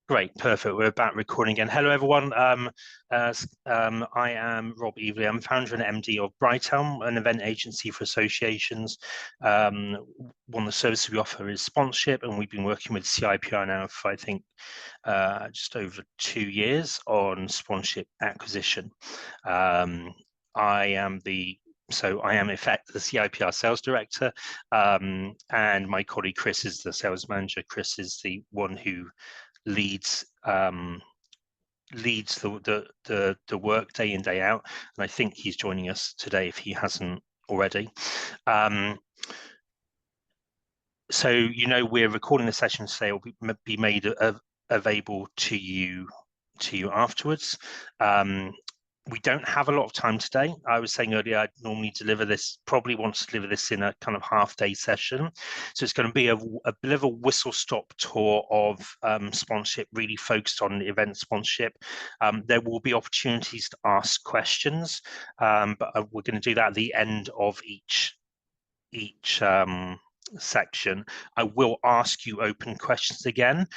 Great, perfect. We're back recording again. Hello, everyone. I am Rob Evely. I'm founder and MD of Brighthelm, an event agency for associations. One of the services we offer is sponsorship, and we've been working with CIPR now for, I think, just over 2 years on sponsorship acquisition. I am in effect the CIPR sales director, and my colleague Chris is the sales manager. Chris is the one who leads the work day in, day out, and I think he's joining us today if he hasn't already. So we're recording the session today. Will be made available to you afterwards. We don't have a lot of time today. I was saying earlier I'd normally probably want to deliver this in a kind of half-day session. So it's going to be a bit of a whistle-stop tour of sponsorship, really focused on event sponsorship. There will be opportunities to ask questions, but we're going to do that at the end of each section. I will ask you open questions again.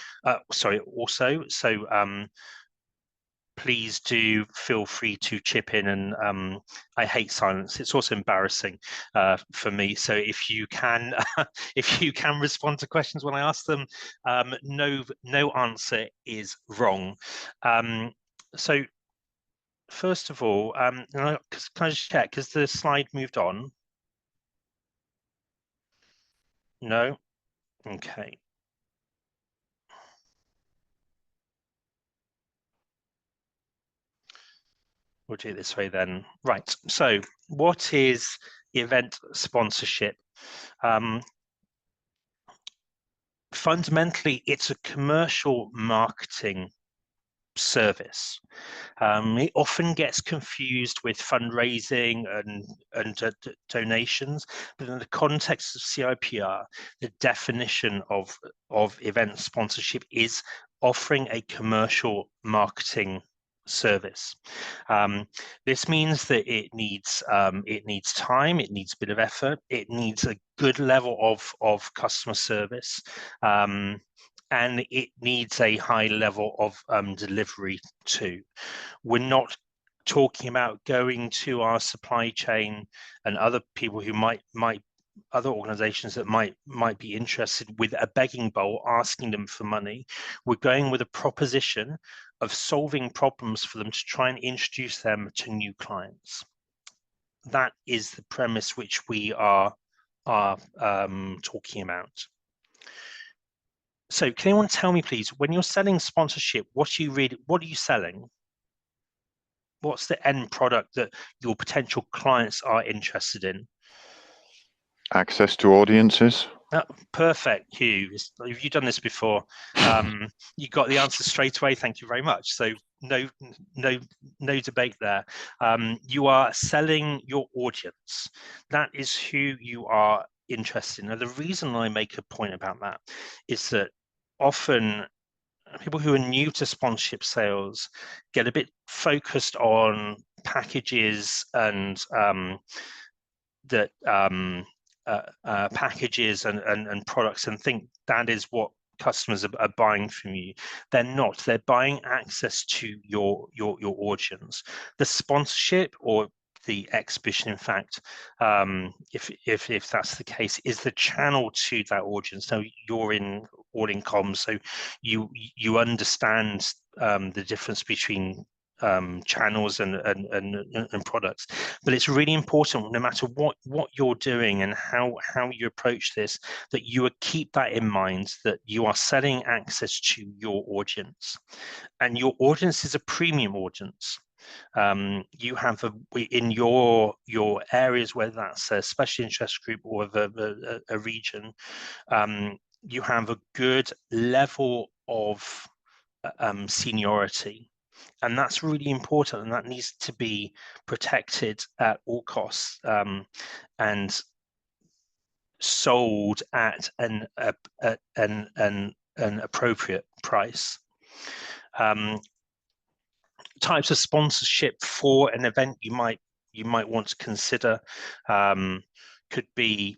Please do feel free to chip in, and I hate silence. It's also embarrassing for me. So if you can respond to questions when I ask them, no answer is wrong. So first of all, can I just check, has the slide moved on? No? Okay. We'll do it this way then. Right, so what is event sponsorship? Fundamentally, it's a commercial marketing service. It often gets confused with fundraising and donations, but in the context of CIPR, the definition of event sponsorship is offering a commercial marketing service. This means that it needs time, it needs a bit of effort, it needs a good level of customer service, and it needs a high level of delivery too. We're not talking about going to our supply chain and other people who other organizations that might be interested with a begging bowl, asking them for money. We're going with a proposition of solving problems for them to try and introduce them to new clients. That is the premise which we are talking about. So can anyone tell me, please, when you're selling sponsorship, what are you selling? What's the end product that your potential clients are interested in? Access to audiences. Perfect, Hugh. Have you done this before? You got the answer straight away. Thank you very much. So no debate there. You are selling your audience. That is who you are interested in. Now, the reason I make a point about that is that often people who are new to sponsorship sales get a bit focused on packages and packages and products, and think that is what customers are buying from you. They're not. They're buying access to your audience. The sponsorship or the exhibition, in fact, if that's the case, is the channel to that audience. Now you're all in comms, so you understand the difference between channels and products, but it's really important, no matter what you're doing and how you approach this, that you keep that in mind, that you are selling access to your audience, and your audience is a premium audience. You have in your areas, whether that's a special interest group or a region, you have a good level of seniority, and that's really important, and that needs to be protected at all costs, and sold at an appropriate price. Types of sponsorship for an event you might want to consider could be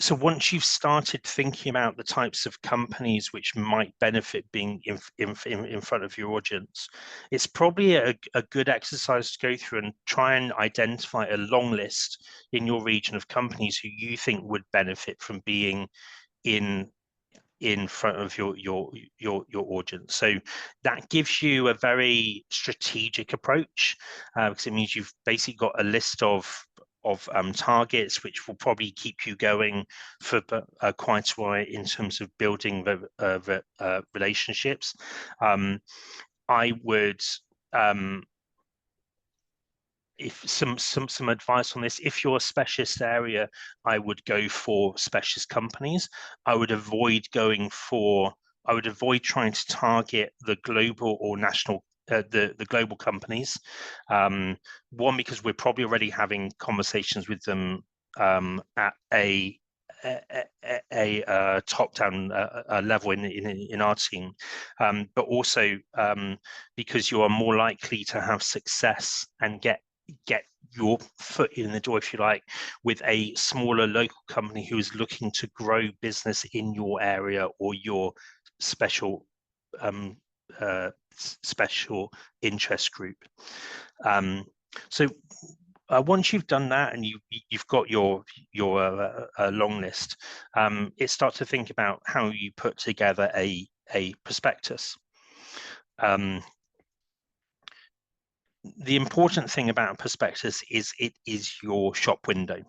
So once you've started thinking about the types of companies which might benefit being in front of your audience, it's probably a good exercise to go through and try and identify a long list in your region of companies who you think would benefit from being in front of your audience. So that gives you a very strategic approach, because it means you've basically got a list of targets which will probably keep you going for quite a while in terms of building the relationships. I would if some advice on this, if you're a specialist area, I would go for specialist companies. I would avoid trying to target the global or national the global companies. One, because we're probably already having conversations with them at a top-down level in our team, but also because you are more likely to have success and get your foot in the door, if you like, with a smaller local company who is looking to grow business in your area or your special special interest group. So once you've done that and you've got your long list, it starts to think about how you put together a prospectus. The important thing about a prospectus is it is your shop window.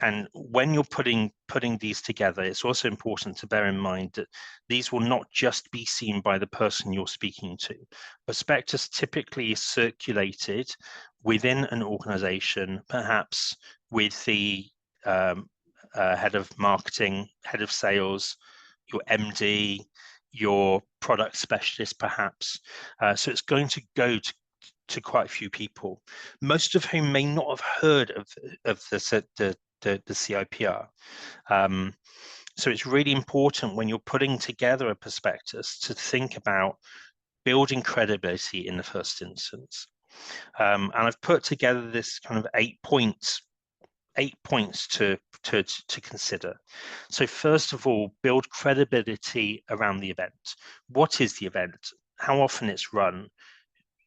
And when you're putting these together, it's also important to bear in mind that these will not just be seen by the person you're speaking to. Prospectus typically is circulated within an organization, perhaps with the head of marketing, head of sales, your MD, your product specialist, perhaps. So it's going to go to quite a few people, most of whom may not have heard of the CIPR. So it's really important when you're putting together a prospectus to think about building credibility in the first instance. And I've put together this kind of 8 points to consider. So first of all, build credibility around the event. What is the event? How often it's run?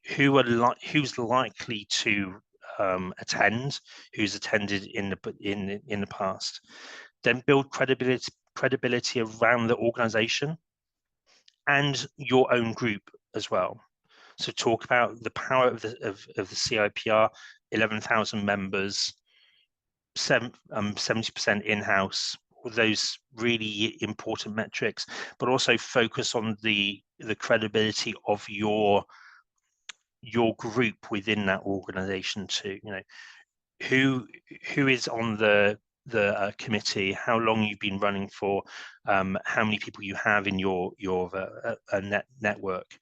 Who's likely to attend? Who's attended in the past? Then build credibility around the organization and your own group as well. So talk about the power of the CIPR, 11,000 members, 70% in-house, all those really important metrics, but also focus on the credibility of your group within that organization too. You know, who is on the committee, how long you've been running for, how many people you have in your network.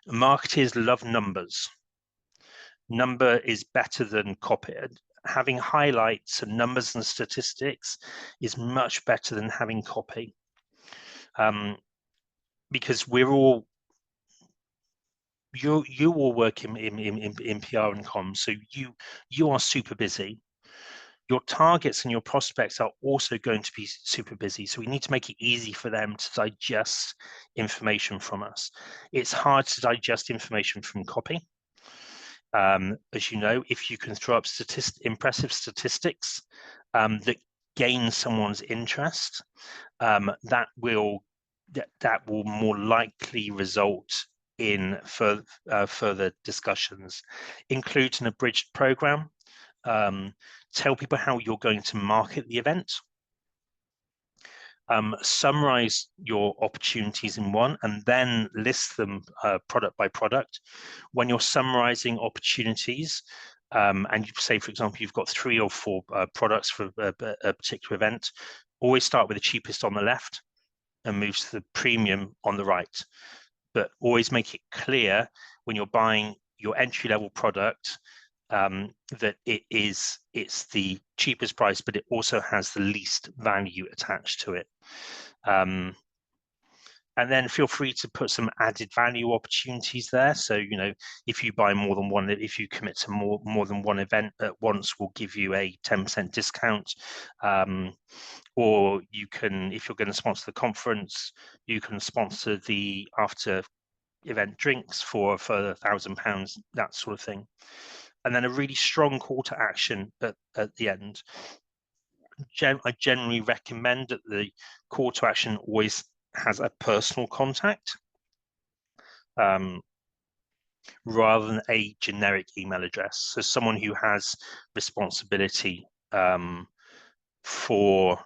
Marketers love numbers. Number is better than copy. Having highlights and numbers and statistics is much better than having copy, because we're all you all work in PR and comms, so you are super busy. Your targets and your prospects are also going to be super busy, so we need to make it easy for them to digest information from us. It's hard to digest information from copy. As you know, if you can throw up impressive statistics that gain someone's interest, that will more likely result in further discussions. Include an abridged program. Tell people how you're going to market the event. Summarize your opportunities in one and then list them product by product. When you're summarizing opportunities, and you say, for example, you've got 3 or 4 products for a particular event, always start with the cheapest on the left and move to the premium on the right. But always make it clear when you're buying your entry-level product that it's the cheapest price, but it also has the least value attached to it. And then feel free to put some added value opportunities there. So, you know, if you buy more than one, if you commit to more than one event at once, we'll give you a 10% discount. Or you can, if you're going to sponsor the conference, you can sponsor the after event drinks for £1,000, that sort of thing. And then a really strong call to action at the end. I generally recommend that the call to action always has a personal contact rather than a generic email address. So someone who has responsibility for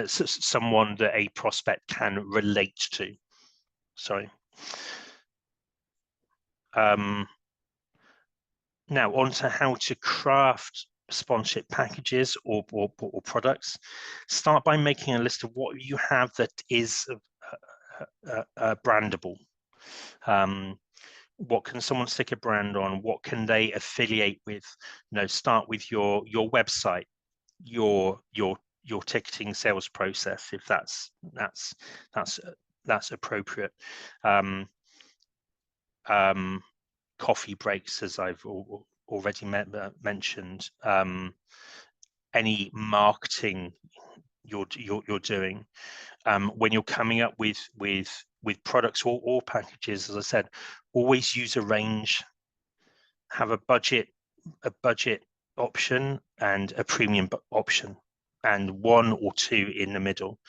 someone that a prospect can relate to. Sorry. Now on to how to craft sponsorship packages or products. Start by making a list of what you have that is brandable. What can someone stick a brand on? What can they affiliate with? You know, start with your website, your ticketing sales process, if that's appropriate. Coffee breaks, as I've already mentioned. Any marketing you're doing. When you're coming up with products or packages, as I said, always use a range. Have a budget option and a premium option, and one or two in the middle.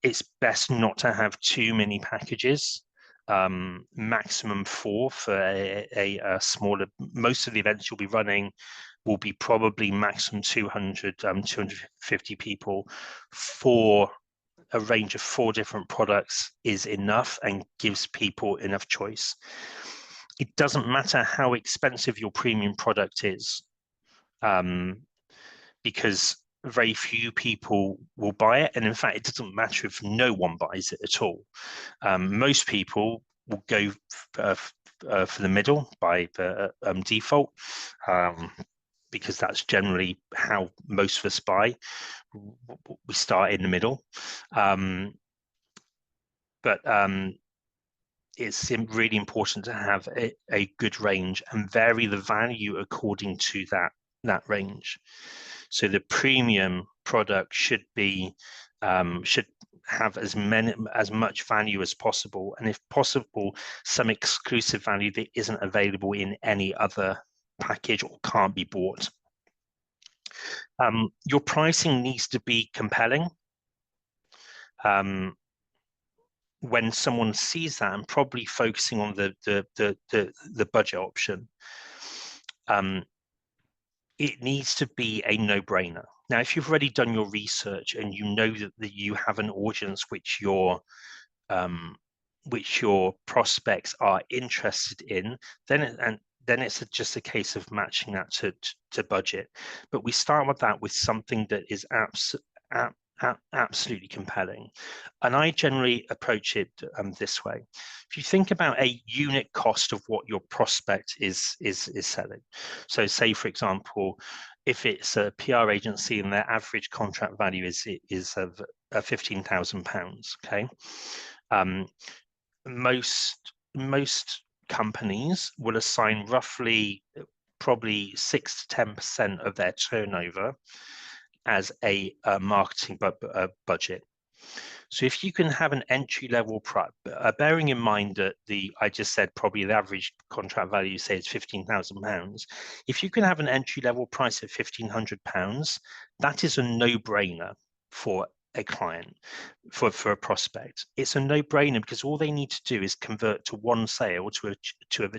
It's best not to have too many packages. Maximum 4 for a smaller. Most of the events you'll be running will be probably maximum 200, 250 people. For a range of 4 different products is enough and gives people enough choice. It doesn't matter how expensive your premium product is, because very few people will buy it. And in fact, it doesn't matter if no one buys it at all. Most people will go for the middle by default, because that's generally how most of us buy. We start in the middle. But it's really important to have a good range and vary the value according to that range. So the premium product should be should have as much value as possible, and if possible, some exclusive value that isn't available in any other package or can't be bought. Your pricing needs to be compelling. When someone sees that, and probably focusing on the budget option, it needs to be a no-brainer. Now, if you've already done your research and you know that you have an audience which your prospects are interested in, then it's just a case of matching that to budget. But we start with that with something that is absolutely compelling, and I generally approach it this way. If you think about a unit cost of what your prospect is selling, so say for example, if it's a PR agency and their average contract value is of £15,000, okay, most companies will assign probably 6 to 10% of their turnover as a marketing budget. So if you can have an entry-level price, bearing in mind that I just said probably the average contract value, say, is £15,000. If you can have an entry-level price at £1,500, that is a no-brainer for a client, for a prospect. It's a no-brainer because all they need to do is convert to one sale to have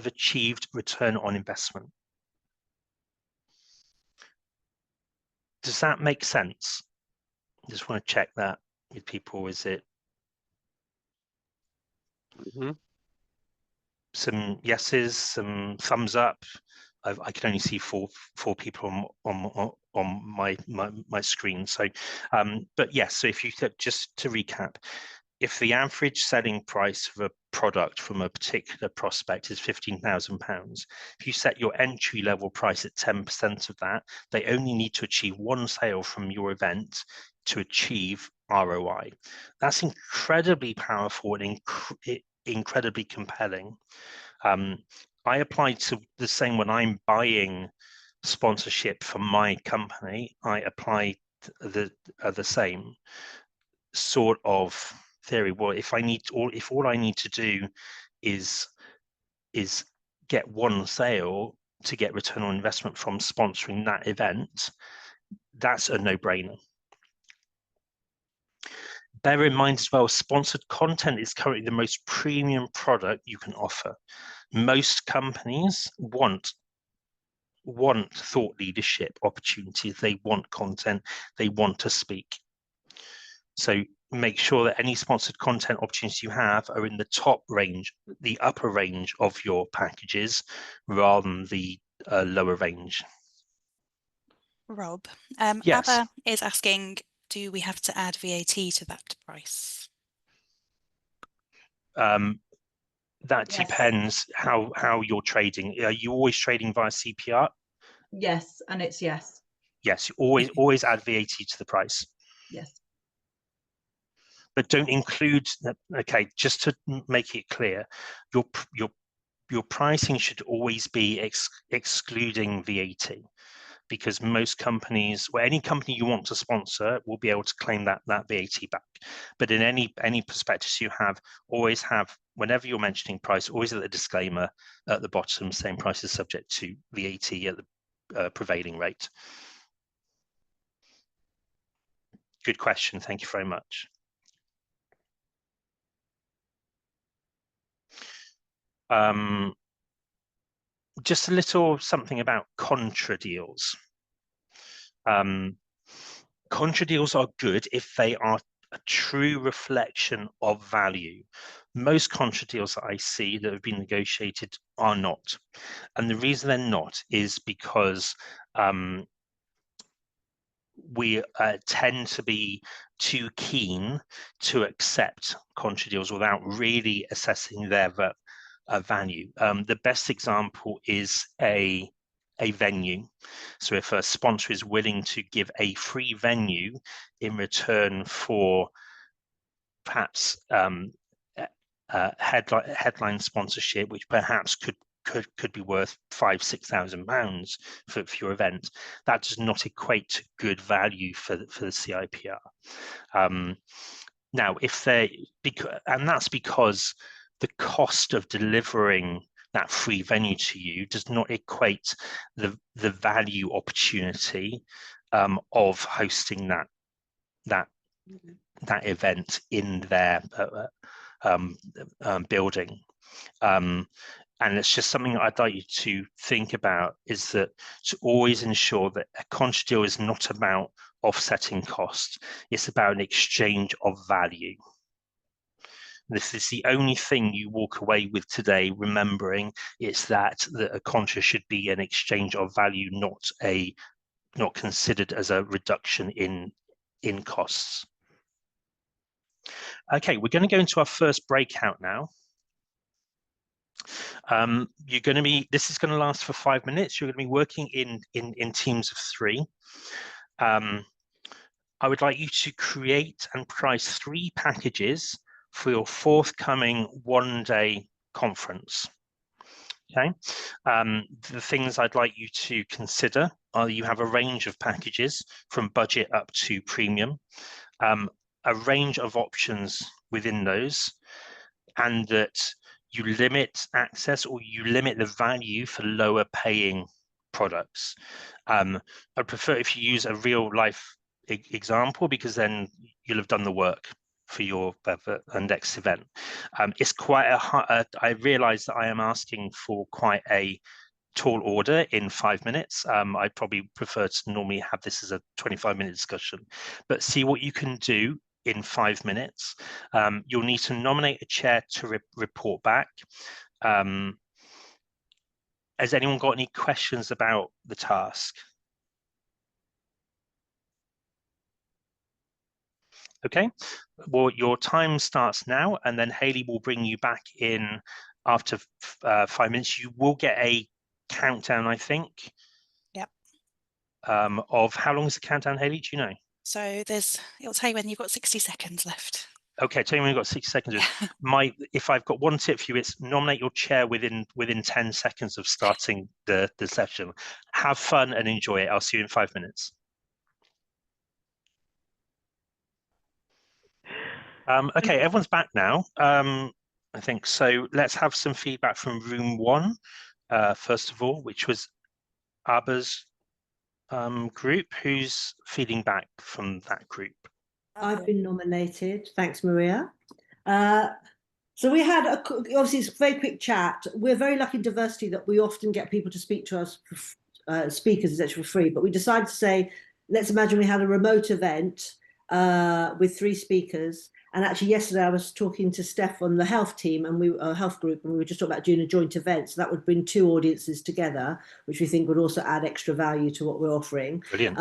achieved return on investment. Does that make sense? Just want to check that with people. Is it some yeses, some thumbs up? I can only see four people on my screen. So, but yes. So if you just to recap, if the average selling price of a product from a particular prospect is £15,000, if you set your entry level price at 10% of that, they only need to achieve one sale from your event to achieve ROI. That's incredibly powerful and incredibly compelling. I apply to the same when I'm buying sponsorship for my company. I apply the same sort of theory. Well, if all I need to do is get one sale to get return on investment from sponsoring that event, that's a no-brainer. Bear in mind as well, sponsored content is currently the most premium product you can offer. Most companies want thought leadership opportunities. They want content. They want to speak. So make sure that any sponsored content opportunities you have are in the top range, the upper range of your packages, rather than the lower range. Rob, Yes. Abba is asking, do we have to add VAT to that price? That Yes. depends how you're trading. Are you always trading via CIPR? Yes, and it's yes. Yes, you always add VAT to the price. Yes. But don't include. Okay, just to make it clear, your pricing should always be excluding VAT, because most companies, or any company you want to sponsor, will be able to claim that VAT back. But in any prospectus you have, always have, whenever you're mentioning price, always at the disclaimer at the bottom, same price is subject to VAT at the prevailing rate. Good question. Thank you very much. Just a little something about contra deals. Contra deals are good if they are a true reflection of value. Most contra deals that I see that have been negotiated are not. And the reason they're not is because we tend to be too keen to accept contra deals without really assessing their value. The best example is a venue. So if a sponsor is willing to give a free venue in return for perhaps headline sponsorship, which perhaps could be worth £5,000-6,000 for your event, that does not equate to good value for the CIPR. Now, and that's because the cost of delivering that free venue to you does not equate the value opportunity of hosting that event in their building. And it's just something I'd like you to think about, is that to always ensure that a contra deal is not about offsetting costs. It's about an exchange of value. This is the only thing you walk away with today, remembering it's that a contra should be an exchange of value, not considered as a reduction in costs. Okay, we're going to go into our first breakout now. This is going to last for 5 minutes. You're going to be working in teams of 3. I would like you to create and price 3 packages for your forthcoming one-day conference. Okay. The things I'd like you to consider are you have a range of packages from budget up to premium, a range of options within those, and that you limit access or you limit the value for lower paying products. I prefer if you use a real life example, because then you'll have done the work for your next event. It's quite I realize that I am asking for quite a tall order in 5 minutes. I'd probably prefer to normally have this as a 25-minute discussion, but see what you can do in 5 minutes. You'll need to nominate a chair to report back. Has anyone got any questions about the task? Okay, well, your time starts now, and then Hayley will bring you back in after 5 minutes. You will get a countdown, I think. Yep. Of how long is the countdown, Hayley? Do you know? So it'll tell you when you've got 60 seconds left. Okay, tell me when you've got 60 seconds. If I've got one tip for you, it's nominate your chair within 10 seconds of starting the session. Have fun and enjoy it. I'll see you in 5 minutes. Okay, everyone's back now. I think so. Let's have some feedback from room 1, first of all, which was Abba's group. Who's feeding back from that group? I've been nominated. Thanks, Maria. So we had, obviously, it's a very quick chat. We're very lucky in diversity that we often get people to speak to us, speakers, etc., for free. But we decided to say, let's imagine we had a remote event with 3 speakers. And actually, yesterday I was talking to Steph on the health team and health group, and we were just talking about doing a joint event. So that would bring 2 audiences together, which we think would also add extra value to what we're offering. Brilliant.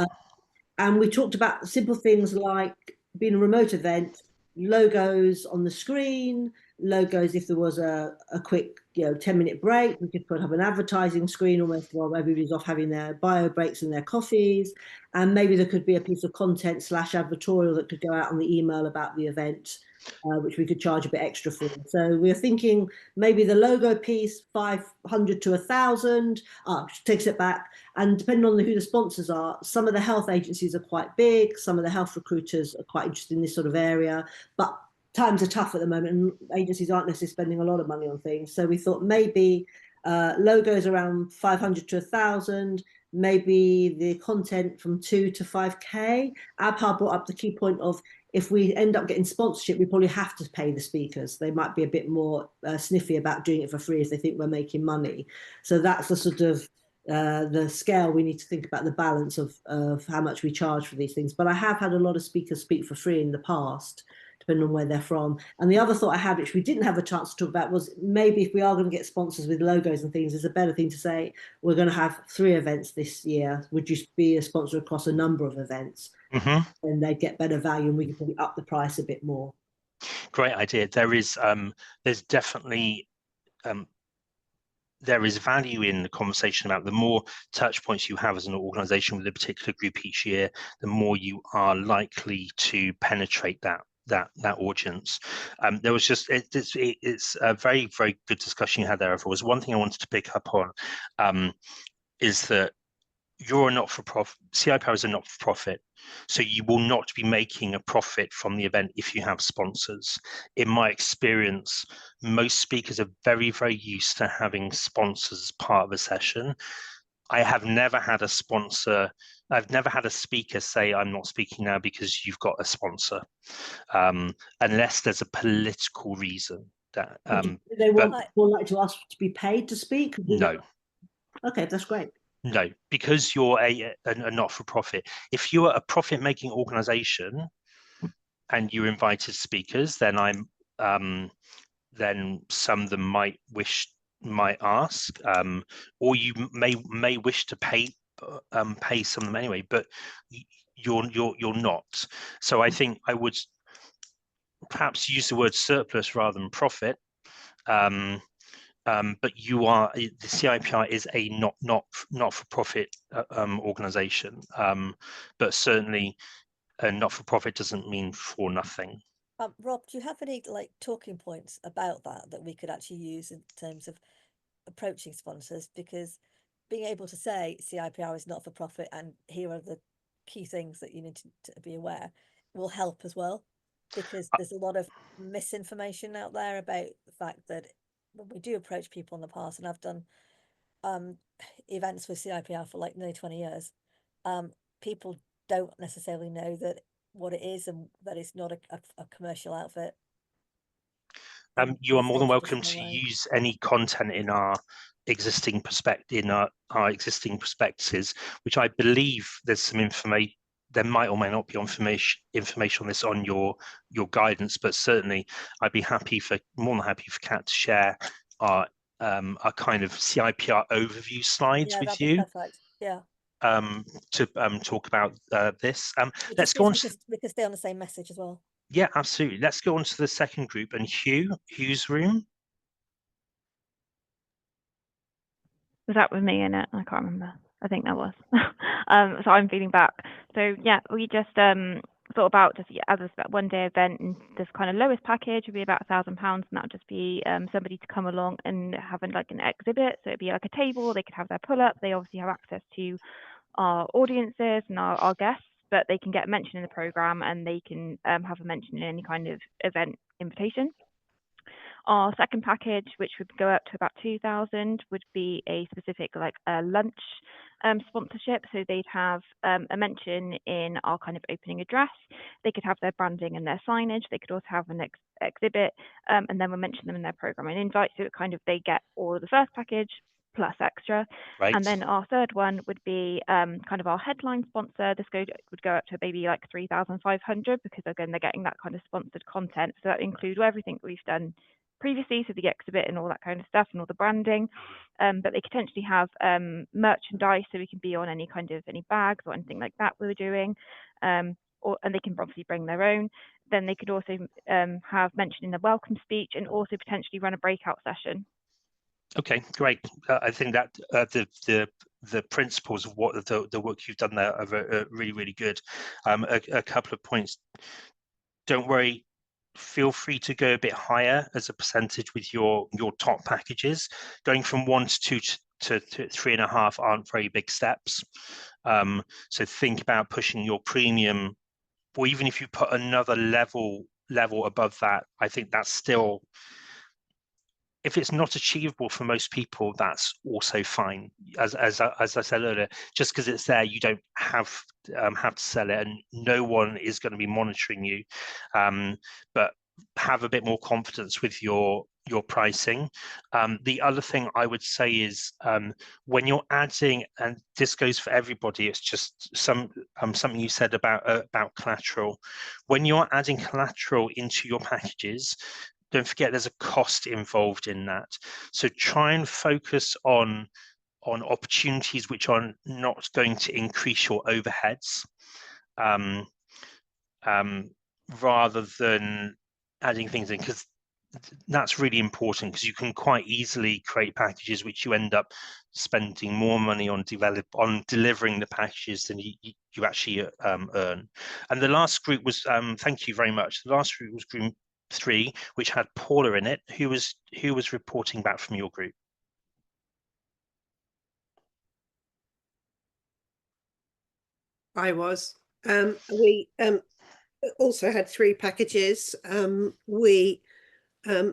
And we talked about simple things like being a remote event, logos on the screen, logos if there was a quick 10-minute break. We could have an advertising screen almost while everybody's off having their bio breaks and their coffees. And maybe there could be a piece of content / advertorial that could go out on the email about the event, which we could charge a bit extra for. So we're thinking maybe the logo piece, 500 to 1,000, takes it back. And depending on who the sponsors are, some of the health agencies are quite big, some of the health recruiters are quite interested in this sort of area, but times are tough at the moment and agencies aren't necessarily spending a lot of money on things. So we thought maybe logos around 500 to 1,000, maybe the content from 2 to 5K. Abha brought up the key point of if we end up getting sponsorship, we probably have to pay the speakers. They might be a bit more sniffy about doing it for free if they think we're making money. So that's the sort of the scale we need to think about, the balance of how much we charge for these things. But I have had a lot of speakers speak for free in the past, depending on where they're from. And the other thought I had, which we didn't have a chance to talk about, was maybe if we are going to get sponsors with logos and things, it's a better thing to say, we're going to have 3 events this year. Would you be a sponsor across a number of events? And they'd get better value and we can probably up the price a bit more. Great idea. There's definitely there is value in the conversation about the more touch points you have as an organization with a particular group each year, the more you are likely to penetrate that audience. There was just it's a very, very good discussion you had there. There was one thing I wanted to pick up on, is that you're a not-for-profit, CIPR is a not-for-profit, so you will not be making a profit from the event if you have sponsors. In my experience, most speakers are very, very used to having sponsors as part of a session. I have never had a sponsor, I've never had a speaker say, I'm not speaking now because you've got a sponsor, unless there's a political reason. That they want more like to ask to be paid to speak? No. Okay, that's great. No, because you're a not-for-profit. If you are a profit-making organization and you invited speakers, then then some of them might ask, or you may wish to pay some of them anyway, but you're not. So I think I would perhaps use the word surplus rather than profit. But you are, the CIPR is a not-for-profit organization, but certainly a not-for-profit doesn't mean for nothing. Rob, do you have any talking points about that we could actually use in terms of approaching sponsors? Because being able to say CIPR is not for profit and here are the key things that you need to be aware will help as well, because there's a lot of misinformation out there about the fact that when we do approach people in the past, and I've done events with CIPR for nearly 20 years, people don't necessarily know that what it is and that it's not a commercial outfit. You are more than welcome to use any content in our existing existing prospectuses, which I believe there's some information. There might or may not be information on this on your guidance, but certainly I'd be more than happy for Kat to share our kind of CIPR overview slides with you. Perfect. Yeah. To talk about this. Let's go on. We can stay on the same message as well. Yeah, absolutely. Let's go on to the second group and Hugh's room. Was that with me in it? I can't remember. I think that was. So I'm feeding back. So yeah, we just thought about just as a one day event, and this kind of lowest package would be about £1,000, and that would just be somebody to come along and have like an exhibit. So it'd be like a table. They could have their pull up. They obviously have access to our audiences and our guests, but they can get mentioned in the program, and they can have a mention in any kind of event invitation. Our second package, which would go up to about 2,000, would be a specific like a lunch sponsorship. So they'd have a mention in our kind of opening address. They could have their branding and their signage. They could also have an exhibit, and then we'll mention them in their program and invite. So it kind of they get all of the first package plus extra. Right. And then our third one would be kind of our headline sponsor. This would go up to maybe like 3,500, because again they're getting that kind of sponsored content. So that includes everything we've done previously, so the exhibit and all that kind of stuff and all the branding, but they could potentially have merchandise, so we can be on any bags or anything like that we were doing, and they can obviously bring their own. Then they could also have mentioned in the welcome speech, and also potentially run a breakout session. Okay, great. I think that the principles of what the work you've done there are really, really good. A couple of points. Don't worry. Feel free to go a bit higher as a percentage with your top packages. Going from 1 to 2 to 3.5 aren't very big steps. So think about pushing your premium, or even if you put another level above that, I think that's still, if it's not achievable for most people, that's also fine. As I said earlier, just because it's there, you don't have to sell it, and no one is going to be monitoring you. But have a bit more confidence with your pricing. The other thing I would say is when you're adding, and this goes for everybody, it's just something you said about collateral. When you're adding collateral into your packages, don't forget there's a cost involved in that. So try and focus on opportunities which are not going to increase your overheads, rather than adding things in, because that's really important, because you can quite easily create packages which you end up spending more money on delivering the packages than you actually earn. And the last group was, thank you very much. The last group was group 3, which had Paula in it. Who was reporting back from your group? I was. We also had 3 packages. We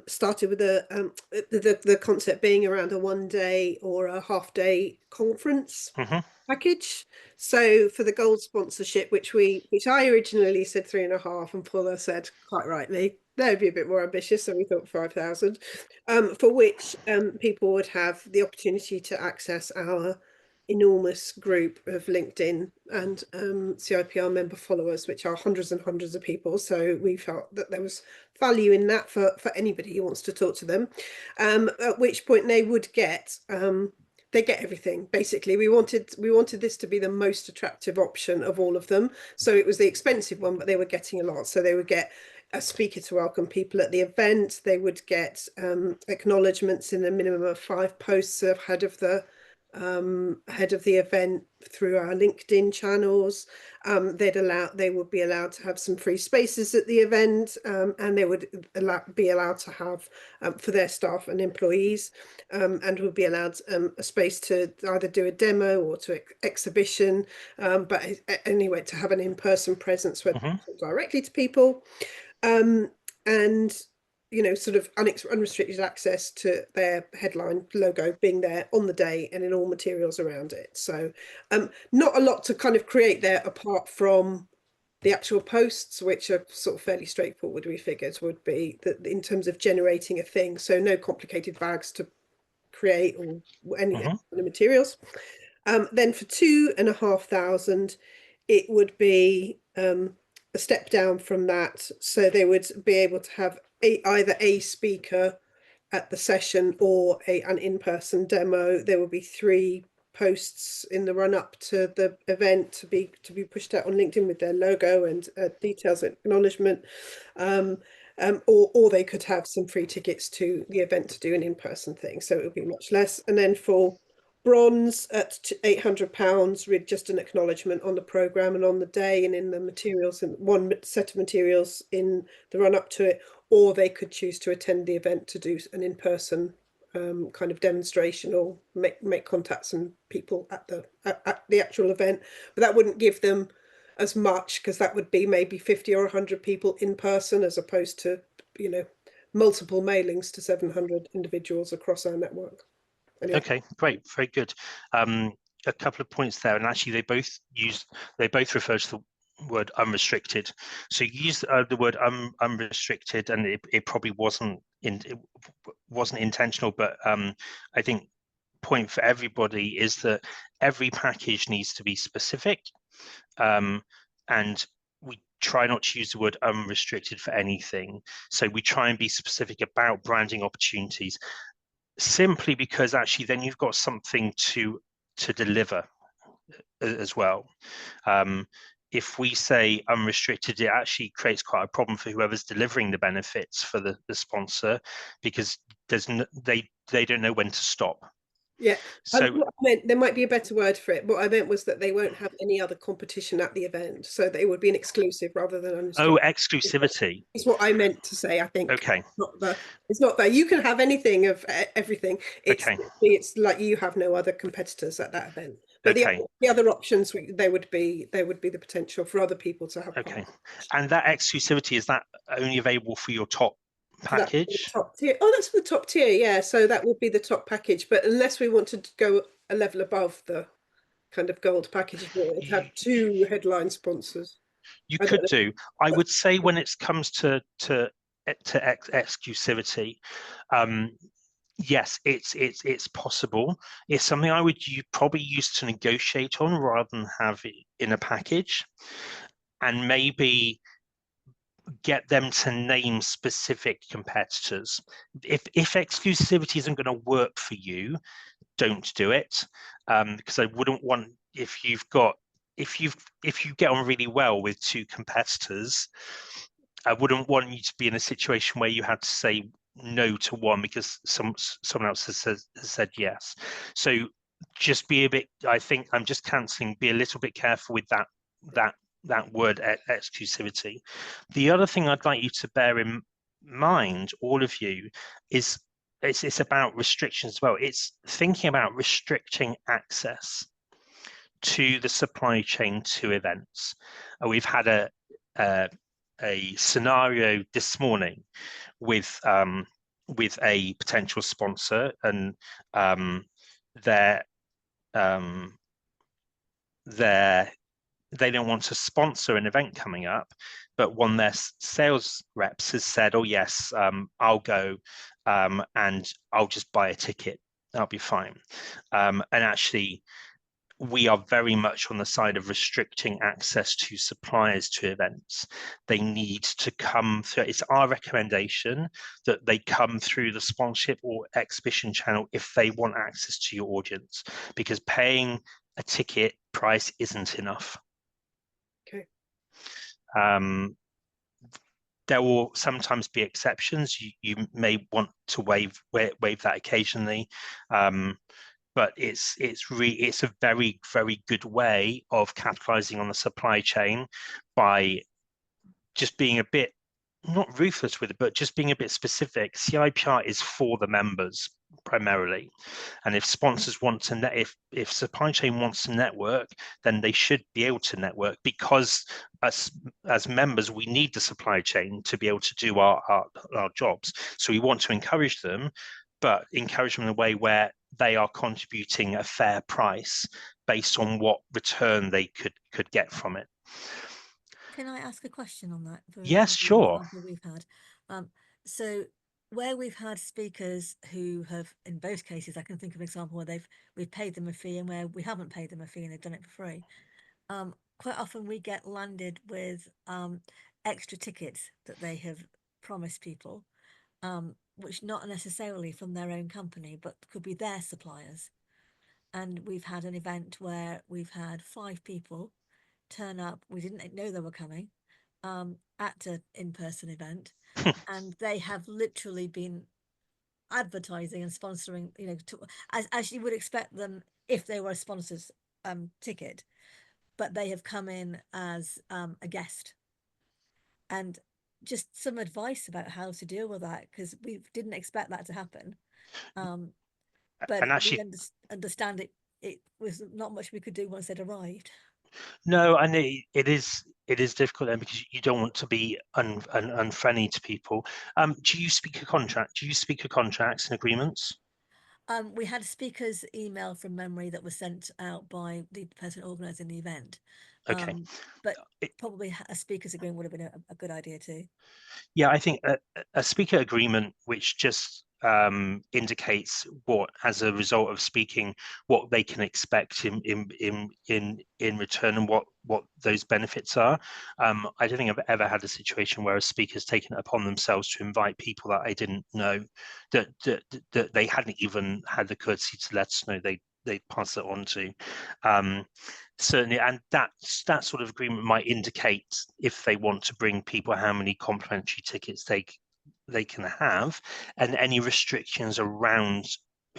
started with the concept being around a 1-day or a half-day conference package. So for the gold sponsorship, which I originally said 3.5, and Paula said quite rightly that would be a bit more ambitious, so we thought 5,000, for which people would have the opportunity to access our enormous group of LinkedIn and CIPR member followers, which are hundreds and hundreds of people. So we felt that there was value in that for anybody who wants to talk to them, at which point they would get they get everything. Basically, we wanted this to be the most attractive option of all of them. So it was the expensive one, but they were getting a lot. So they would get a speaker to welcome people at the event. They would get acknowledgements in a minimum of 5 posts ahead of the event through our LinkedIn channels. They would be allowed to have some free spaces at the event, and they would be allowed to have for their staff and employees, and would be allowed a space to either do a demo or to exhibition, but anyway, to have an in-person presence where they talk directly to people, and sort of unrestricted access to their headline logo being there on the day and in all materials around it. So not a lot to kind of create there apart from the actual posts, which are sort of fairly straightforward, we figured would be that in terms of generating a thing. So no complicated bags to create or any of the materials. Then for 2,500, it would be a step down from that. So they would be able to have either a speaker at the session or an in-person demo. There will be 3 posts in the run-up to the event to be pushed out on LinkedIn with their logo and details and acknowledgement. Or they could have some free tickets to the event to do an in-person thing. So it would be much less. And then for bronze at £800 with just an acknowledgement on the programme and on the day and in the materials, and one set of materials in the run up to it, or they could choose to attend the event to do an in-person kind of demonstration or make contacts and people at the actual event. But that wouldn't give them as much, because that would be maybe 50 or 100 people in person, as opposed to, you know, multiple mailings to 700 individuals across our network. Anyway. Okay, great, very good. A couple of points there, and actually they both refer to the word unrestricted. So you use the word unrestricted, and it probably wasn't intentional, but I think point for everybody is that every package needs to be specific, and we try not to use the word unrestricted for anything. So we try and be specific about branding opportunities, simply because actually then you've got something to deliver as well. If we say unrestricted, it actually creates quite a problem for whoever's delivering the benefits for the sponsor, because they don't know when to stop. Yeah, so what I meant, there might be a better word for it. What I meant was that they won't have any other competition at the event, so they would be an exclusive rather than unrestricted. Oh, exclusivity is what I meant to say. I think okay, it's not that you can have anything of everything. Okay. It's like you have no other competitors at that event. But Okay. the other options, there would be the potential for other people to have. Okay, and that exclusivity, is that only available for your top package? Top tier. Oh, that's for the top tier. Yeah, so that would be the top package. But unless we want to go a level above the kind of gold package, we'd have 2 headline sponsors. You could do. I would say when it comes to exclusivity, yes, it's possible. It's something I would probably use to negotiate on rather than have it in a package, and maybe get them to name specific competitors. If exclusivity isn't going to work for you, don't do it, because I wouldn't want, if you get on really well with 2 competitors, I wouldn't want you to be in a situation where you had to say no to one because someone else has said yes. So just be a bit, I think I'm just cancelling, be a little bit careful with that word exclusivity. The other thing I'd like you to bear in mind, all of you, is it's about restrictions as well. It's thinking about restricting access to the supply chain to events. We've had a scenario this morning with a potential sponsor, and they don't want to sponsor an event coming up, but one of their sales reps has said, oh yes, I'll go, and I'll just buy a ticket, that'll be fine. And actually, we are very much on the side of restricting access to suppliers to events. They need to come through. It's our recommendation that they come through the sponsorship or exhibition channel if they want access to your audience, because paying a ticket price isn't enough. Okay. There will sometimes be exceptions. You may want to waive that occasionally, but it's a very, very good way of capitalizing on the supply chain by just being a bit, not ruthless with it, but just being a bit specific. CIPR is for the members primarily, and if sponsors want to if supply chain wants to network, then they should be able to network, because as members we need the supply chain to be able to do our jobs. So we want to encourage them, but encourage them in a way where they are contributing a fair price based on what return they could get from it. Can I ask a question on that? Yes, sure. We've had, so where we've had speakers who have, in both cases, I can think of an example where we've paid them a fee and where we haven't paid them a fee and they've done it for free. Quite often we get landed with extra tickets that they have promised people, which not necessarily from their own company, but could be their suppliers. And we've had an event where we've had 5 people turn up. We didn't know they were coming at an in-person event, and they have literally been advertising and sponsoring, you know, as you would expect them if they were a sponsor's ticket, but they have come in as a guest. And just some advice about how to deal with that, because we didn't expect that to happen. But and actually, we understand it was not much we could do once they'd arrived. no, and it is difficult then, because you don't want to be unfriendly to people. Do you speak a contract? Do you speak a contracts and agreements? We had a speaker's email from memory that was sent out by the person organising the event. Okay. But probably a speaker's agreement would have been a good idea too. Yeah, I think a speaker agreement which just indicates what, as a result of speaking, what they can expect in return, and what those benefits are. I don't think I've ever had a situation where a speaker's taken it upon themselves to invite people that I didn't know, that they hadn't even had the courtesy to let us know they pass it on to. Certainly, and that sort of agreement might indicate, if they want to bring people, how many complimentary tickets they can have, and any restrictions around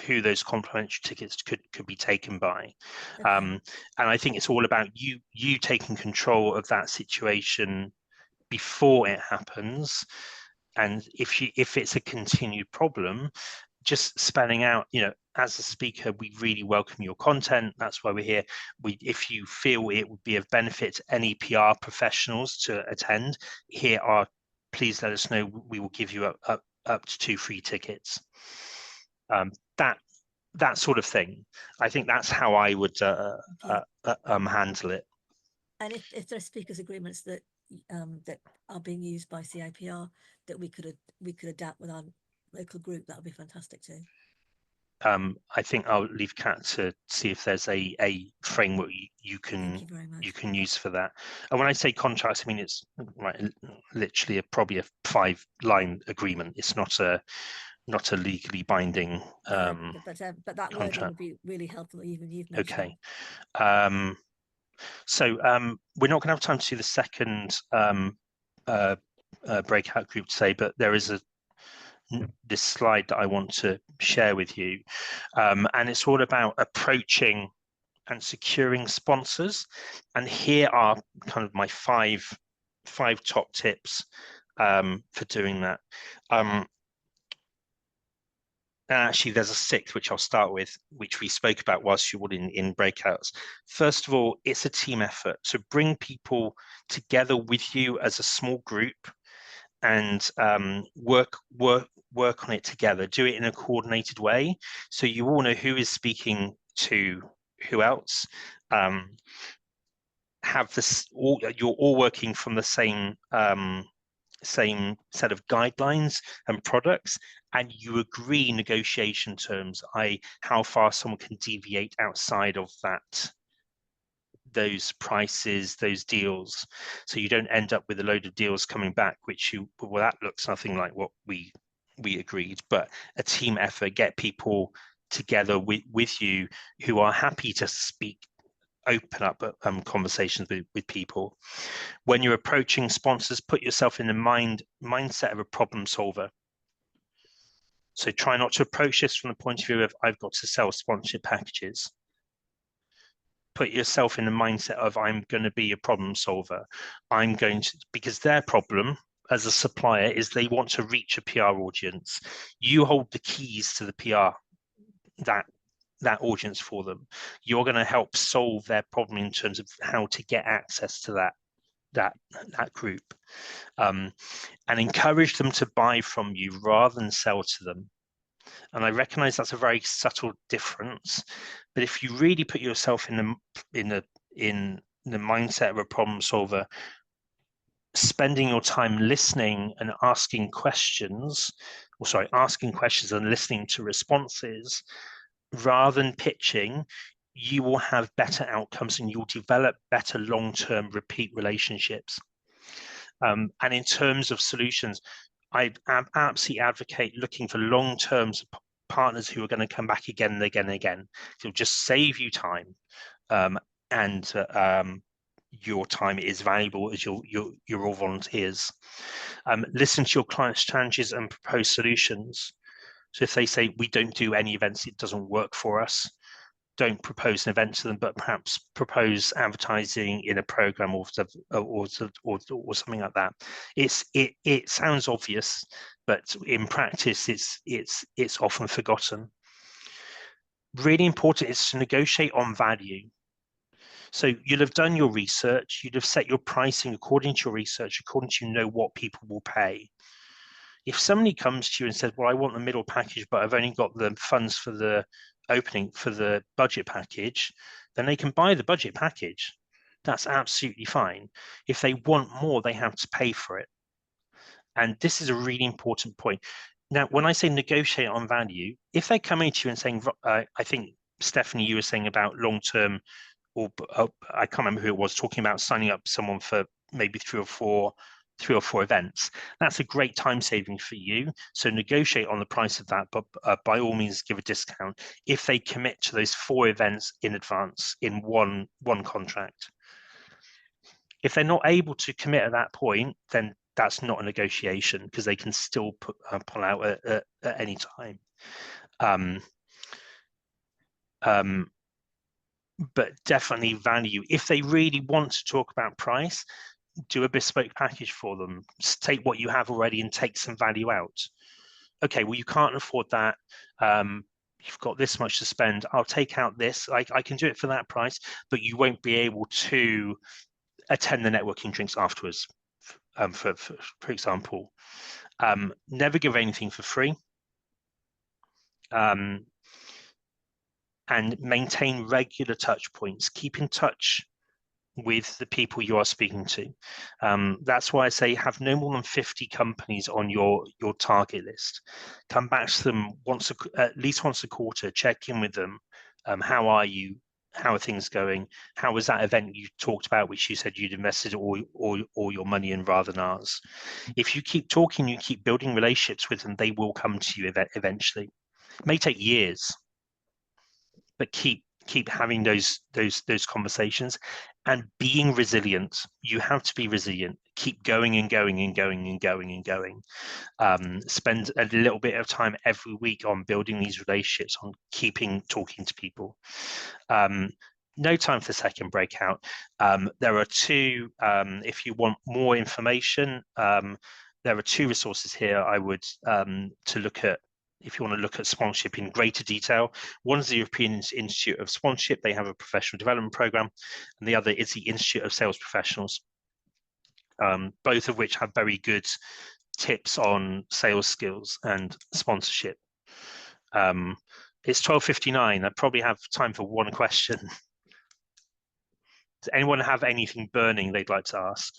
who those complimentary tickets could be taken by. Okay. And I think it's all about you taking control of that situation before it happens. And if it's a continued problem, just spelling out, you know, as a speaker, we really welcome your content. That's why we're here. If you feel it would be of benefit to any PR professionals to attend, please let us know. We will give you up to 2 free tickets. That sort of thing. I think that's how I would handle it. And if there are speakers agreements that that are being used by CIPR that we could adapt with our local group, that would be fantastic too. I think I'll leave Kat to see if there's a framework you can use for that. And when I say contracts, I mean it's literally probably a 5-line agreement. It's not a legally binding but that contract. wording would be really helpful. Even you've mentioned. Okay. So we're not going to have time to see the second breakout group today, but there is this slide that I want to share with you, and it's all about approaching and securing sponsors. And here are kind of my five top tips for doing that. And actually, there's a 6th, which I'll start with, which we spoke about whilst you were in breakouts. First of all, it's a team effort. So bring people together with you as a small group, and work on it together. Do it in a coordinated way, so you all know who is speaking to who else. Have this you're all working from the same set of guidelines and products, and you agree negotiation terms, i.e. how far someone can deviate outside of those prices, those deals, so you don't end up with a load of deals coming back that looks nothing like what we agreed. But a team effort, get people together with you who are happy to open up conversations with people. When you're approaching sponsors, put yourself in the mindset of a problem solver. So try not to approach this from the point of view of I've got to sell sponsorship packages. Put yourself in the mindset of I'm going to be a problem solver. Because their problem as a supplier is they want to reach a PR audience. You hold the keys to the PR, that audience for them. You're going to help solve their problem in terms of how to get access to that group, and encourage them to buy from you rather than sell to them. And I recognize that's a very subtle difference, but if you really put yourself in the mindset of a problem solver, spending your time listening and asking questions and listening to responses rather than pitching, you will have better outcomes and you'll develop better long-term repeat relationships. And in terms of solutions, I absolutely advocate looking for long-term partners who are going to come back again and again and again. It'll just save you time, and your time is valuable as you're all volunteers. Listen to your clients' challenges and propose solutions. So if they say we don't do any events, it doesn't work for us, don't propose an event to them, but perhaps propose advertising in a program or something like that. It sounds obvious, but in practice, it's often forgotten. Really important is to negotiate on value. So you'll have done your research, you'd have set your pricing according to your research, according to what people will pay. If somebody comes to you and says, well, I want the middle package, but I've only got the funds for the opening for the budget package, then they can buy the budget package. That's absolutely fine. If they want more, they have to pay for it. And this is a really important point. Now, when I say negotiate on value, if they're coming to you and saying, I think, Stephanie, you were saying about long-term, or I can't remember who it was, talking about signing up someone for maybe three or four events. That's a great time saving for you. So negotiate on the price of that, but by all means give a discount if they commit to those 4 events in advance in one contract. If they're not able to commit at that point, then that's not a negotiation, because they can still pull out at any time. But definitely value. If they really want to talk about price, do a bespoke package for them. Take what you have already and take some value out. Okay, well, you can't afford that. You've got this much to spend. I'll take out this. I can do it for that price, but you won't be able to attend the networking drinks afterwards, for example. Never give anything for free. And maintain regular touch points. Keep in touch with the people you are speaking to. That's why I say have no more than 50 companies on your target list. Come back to them at least once a quarter, check in with them. How are you? How are things going? How was that event you talked about, which you said you'd invested all your money in rather than ours? If you keep talking, you keep building relationships with them, they will come to you eventually. It may take years, but keep having those conversations and being resilient. You have to be resilient. Keep going and going and going and going and going. Spend a little bit of time every week on building these relationships, on talking to people. No time for the second breakout. There are 2, if you want more information, there are 2 resources here I would to look at if you want to look at sponsorship in greater detail. One is the European Institute of Sponsorship. They have a professional development program, and the other is the Institute of Sales Professionals, both of which have very good tips on sales skills and sponsorship. It's 12:59. I probably have time for one question. Does anyone have anything burning they'd like to ask?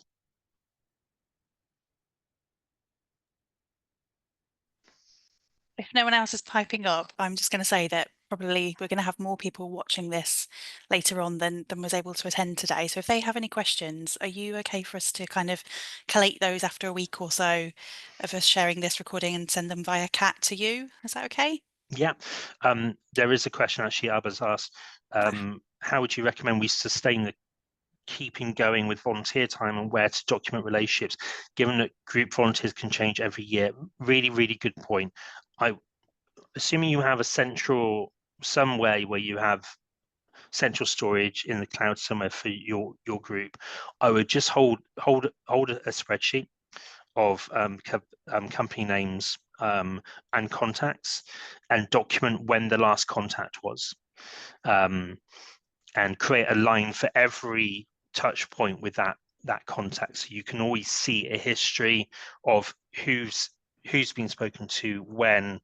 If no one else is piping up, I'm just going to say that probably we're going to have more people watching this later on than was able to attend today. So if they have any questions, are you okay for us to kind of collate those after a week or so of us sharing this recording and send them via chat to you? Is that okay? Yeah. There is a question actually Abba's asked. How would you recommend we sustain the keeping going with volunteer time, and where to document relationships, given that group volunteers can change every year? Really, really good point. Assuming you have somewhere where you have central storage in the cloud somewhere for your group, I would just hold a spreadsheet of company names and contacts, and document when the last contact was, and create a line for every touch point with that contact, so you can always see a history of who's been spoken to, when,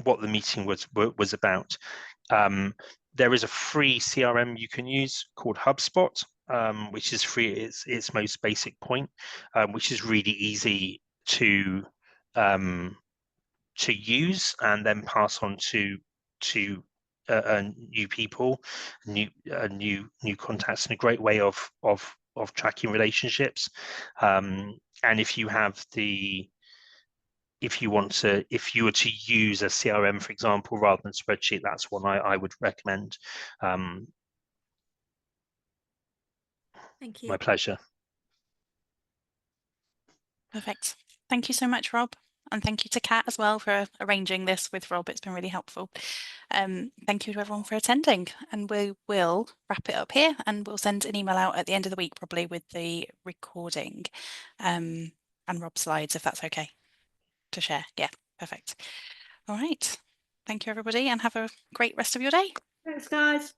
what the meeting was about. There is a free CRM you can use called HubSpot, which is free. Its most basic point, which is really easy to use and then pass on to new people, new contacts, and a great way of tracking relationships. And if you were to use a CRM, for example, rather than spreadsheet, that's one I would recommend. Thank you. My pleasure. Perfect. Thank you so much, Rob. And thank you to Kat as well for arranging this with Rob. It's been really helpful. Thank you to everyone for attending, and we will wrap it up here, and we'll send an email out at the end of the week probably with the recording and Rob's slides, if that's okay to share. Yeah, perfect. All right. Thank you, everybody, and have a great rest of your day. Thanks, guys.